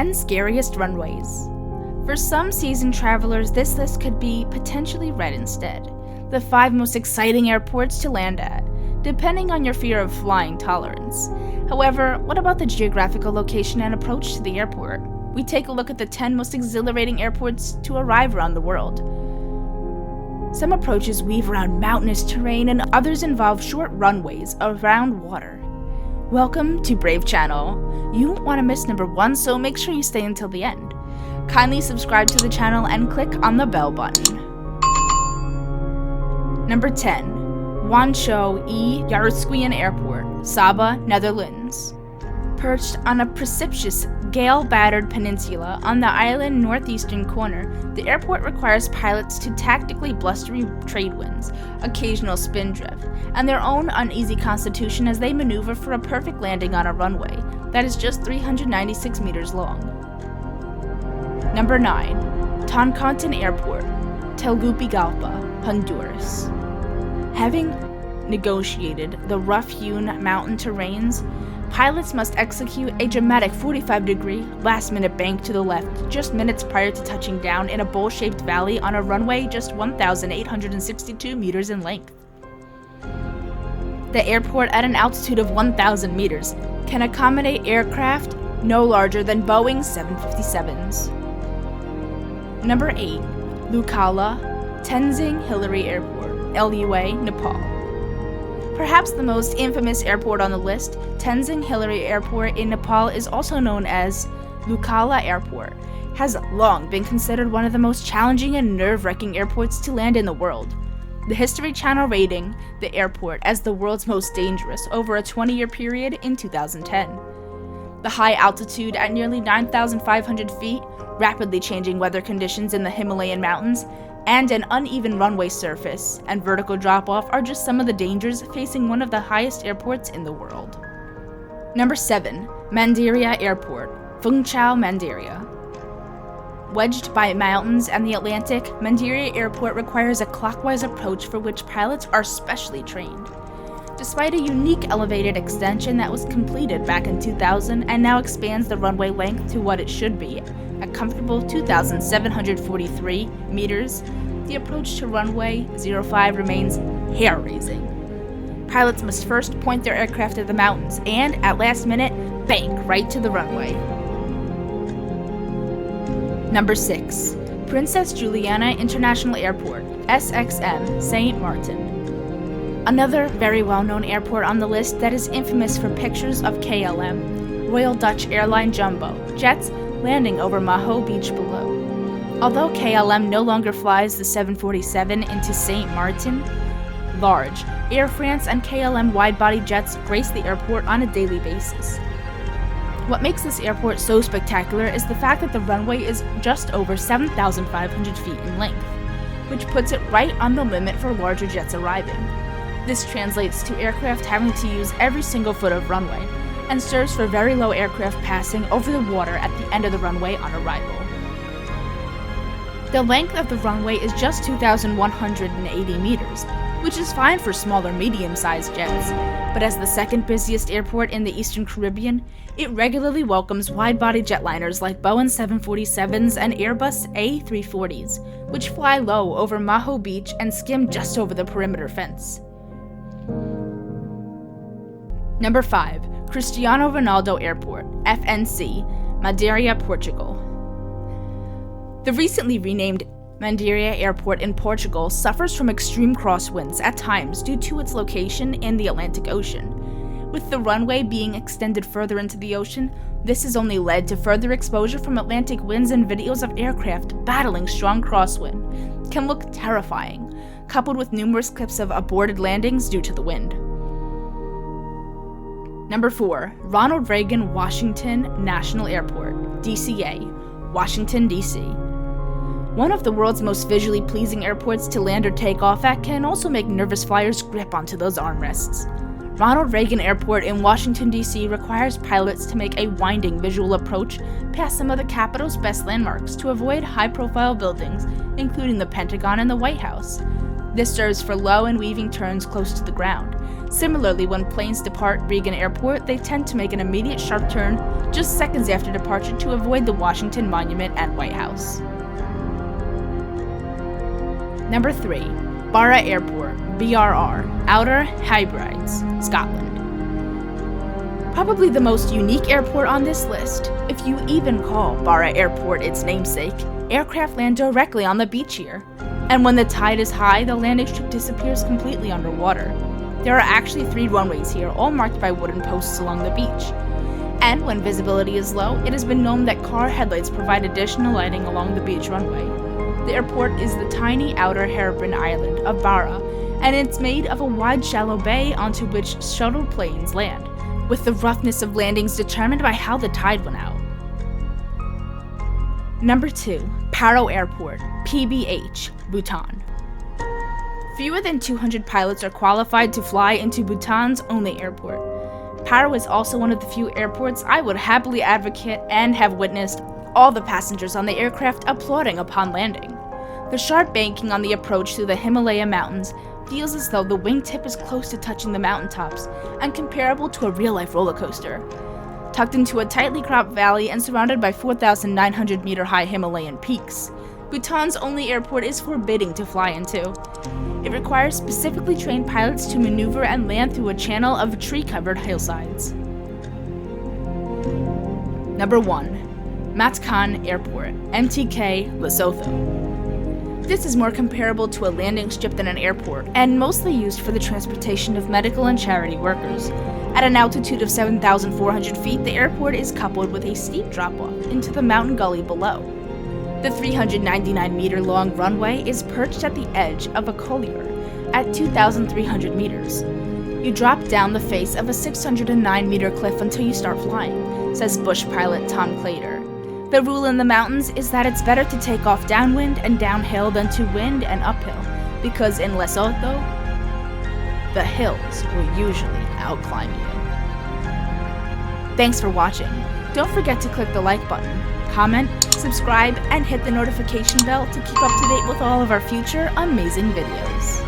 10 Scariest Runways. For some seasoned travelers, this list could be potentially read instead. The 5 most exciting airports to land at, depending on your fear of flying tolerance. However, what about the geographical location and approach to the airport? We take a look at the 10 most exhilarating airports to arrive around the world. Some approaches weave around mountainous terrain and others involve short runways around water. Welcome to Brave Channel. You won't want to miss number 1, so make sure you stay until the end. Kindly subscribe to the channel and click on the bell button. Number 10. Hwangsho Yarutsquian Airport, Sabah, Netherlands. Perched on a precipitous, gale-battered peninsula on the island's northeastern corner, the airport requires pilots to tactically blustery trade winds, occasional spin drift, and their own uneasy constitution as they maneuver for a perfect landing on a runway that is just 396 meters long. Number 9. Toncontin Airport, Tegucigalpa, Honduras. Having negotiated the rough-hewn mountain terrains, pilots must execute a dramatic 45-degree last-minute bank to the left just minutes prior to touching down in a bowl-shaped valley on a runway just 1,862 meters in length. The airport, at an altitude of 1,000 meters, can accommodate aircraft no larger than Boeing 757s. Number 8. Lukala Tenzing Hillary Airport, LUA, Nepal. Perhaps the most infamous airport on the list, Tenzing Hillary Airport in Nepal is also known as Lukala Airport, has long been considered one of the most challenging and nerve-wracking airports to land in the world. The History Channel rating the airport as the world's most dangerous over a 20-year period in 2010. The high altitude at nearly 9,500 feet, rapidly changing weather conditions in the Himalayan mountains, and an uneven runway surface and vertical drop-off are just some of the dangers facing one of the highest airports in the world. Number 7. Mandaria Airport, Fengchao, Mandaria. Wedged by mountains and the Atlantic, Mandaria Airport requires a clockwise approach for which pilots are specially trained. Despite a unique elevated extension that was completed back in 2000 and now expands the runway length to what it should be, a comfortable 2,743 meters, the approach to runway 05 remains hair-raising. Pilots must first point their aircraft at the mountains and, at last minute, bank right to the runway. Number 6. Princess Juliana International Airport, SXM, St. Martin. Another very well-known airport on the list that is infamous for pictures of KLM, Royal Dutch Airline Jumbo, jets landing over Maho Beach below. Although KLM no longer flies the 747 into St. Martin, large Air France and KLM wide-body jets grace the airport on a daily basis. What makes this airport so spectacular is the fact that the runway is just over 7,500 feet in length, which puts it right on the limit for larger jets arriving. This translates to aircraft having to use every single foot of runway, and serves for very low aircraft passing over the water at the end of the runway on arrival. The length of the runway is just 2,180 meters, which is fine for smaller medium-sized jets, but as the second busiest airport in the Eastern Caribbean, it regularly welcomes wide-body jetliners like Boeing 747s and Airbus A340s, which fly low over Maho Beach and skim just over the perimeter fence. Number 5. Cristiano Ronaldo Airport, FNC, Madeira, Portugal. The recently renamed Madeira Airport in Portugal suffers from extreme crosswinds at times due to its location in the Atlantic Ocean. With the runway being extended further into the ocean, this has only led to further exposure from Atlantic winds, and videos of aircraft battling strong crosswind can look terrifying, coupled with numerous clips of aborted landings due to the wind. Number 4. Ronald Reagan Washington National Airport, DCA, Washington, D.C. One of the world's most visually pleasing airports to land or take off at can also make nervous flyers grip onto those armrests. Ronald Reagan Airport in Washington, D.C. requires pilots to make a winding visual approach past some of the capital's best landmarks to avoid high-profile buildings, including the Pentagon and the White House. This serves for low and weaving turns close to the ground. Similarly, when planes depart Reagan Airport, they tend to make an immediate sharp turn just seconds after departure to avoid the Washington Monument and White House. Number 3. Barra Airport, BRR, Outer Hebrides, Scotland. Probably the most unique airport on this list, if you even call Barra Airport its namesake. Aircraft land directly on the beach here, and when the tide is high, the landing strip disappears completely underwater. There are actually 3 runways here, all marked by wooden posts along the beach. And when visibility is low, it has been known that car headlights provide additional lighting along the beach runway. The airport is the tiny outer hairpin island of Barra, and it's made of a wide shallow bay onto which shuttle planes land, with the roughness of landings determined by how the tide went out. Number 2. Paro Airport, PBH, Bhutan. Fewer than 200 pilots are qualified to fly into Bhutan's only airport. Paro is also one of the few airports I would happily advocate and have witnessed all the passengers on the aircraft applauding upon landing. The sharp banking on the approach through the Himalaya mountains feels as though the wingtip is close to touching the mountaintops and comparable to a real-life roller coaster. Tucked into a tightly cropped valley and surrounded by 4,900 meter high Himalayan peaks, Bhutan's only airport is forbidding to fly into. It requires specifically trained pilots to maneuver and land through a channel of tree-covered hillsides. Number 1. Matkan Airport, MTK, Lesotho. This is more comparable to a landing strip than an airport, and mostly used for the transportation of medical and charity workers. At an altitude of 7,400 feet, the airport is coupled with a steep drop-off into the mountain gully below. The 399-meter-long runway is perched at the edge of a couloir at 2,300 meters. You drop down the face of a 609-meter cliff until you start flying, says bush pilot Tom Clater. The rule in the mountains is that it's better to take off downwind and downhill than to wind and uphill, because in Lesotho, the hills will usually outclimb you. Thanks for watching. Don't forget to click the like button, comment, subscribe, and hit the notification bell to keep up to date with all of our future amazing videos.